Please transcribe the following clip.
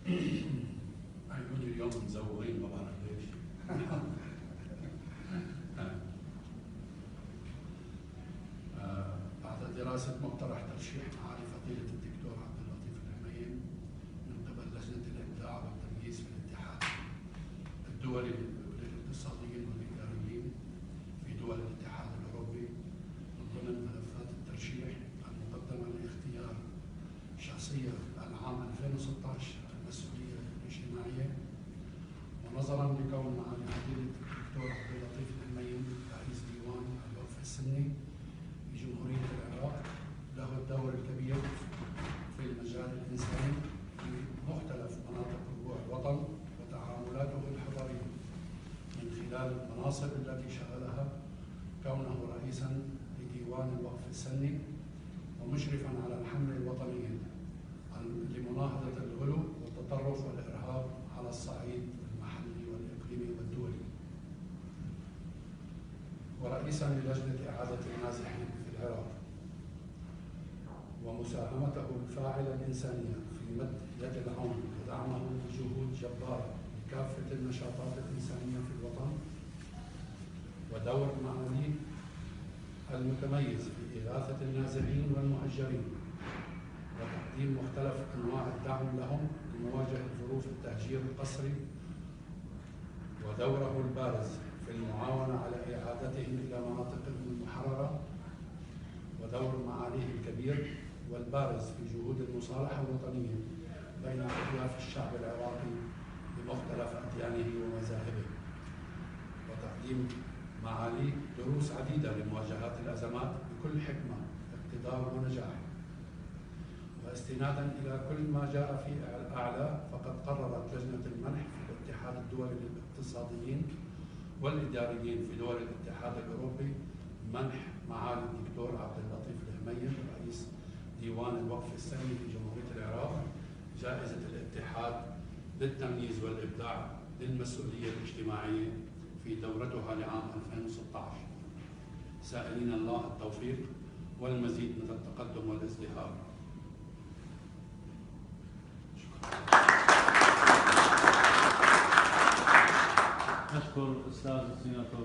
عيوني اليوم مزوغين ما بعرف ليش. بعد دراسة مقترح ترشيح معالي فضيلة الدكتور عبد اللطيف الحميم من قبل لجنة الإبداع والتمييز في الاتحاد الدولي للاقتصاديين والإداريين في دول الاتحاد الأوروبي من ضمن ملفات الترشيح المقدمة لاختيار شخصية العام 2016 المسؤولية الاجتماعية، ونظرا لكون معالي فضيلة الدكتور عبد اللطيف الحميم رئيس ديوان الوقف السني في جمهورية العراق له الدور الكبير في المجال الإنساني في مختلف مناطق ربوع الوطن وتعاملاته الحضارية من خلال المناصب التي شغلها، كونه رئيسا لديوان الوقف السني ومشرفا على الحملة الوطنية لمناهضة الغلو والتطرف والإرهاب على الصعيد المحلي والإقليمي والدولي، ورئيسا للجنة إعادة النازحين في العراق، ومساهمته الفاعلة الإنسانية في مد يد العون ودعمه بجهود جبارة لكافة النشاطات الإنسانية في الوطن، ودور معاليه المتميز في إغاثة النازحين والمهجرين وتقديم مختلف أنواع الدعم لهم لمواجهة ظروف التهجير القسري، ودوره البارز في المعاونة على إعادتهم إلى مناطقهم المحررة، ودور معاليه الكبير والبارز في جهود المصالحة الوطنية بين أطياف الشعب العراقي بمختلف أديانه ومذاهبه، وتقديم معاليه دروس عديدة لمواجهة الأزمات بكل حكمة، اقتدار ونجاح. واستنادا إلى كل ما جاء في أعلاه، فقد قررت لجنة المنح في الاتحاد الدولي للاقتصاديين والإداريين في دول الاتحاد الأوروبي منح معالي الدكتور عبد اللطيف الحميم رئيس ديوان الوقف السني في جمهورية العراق جائزة الاتحاد للتمييز والإبداع للمسؤولية الاجتماعية في دورتها لعام 2016، سائلين الله التوفيق والمزيد من التقدم والازدهار. نشكر الأستاذ السيناتور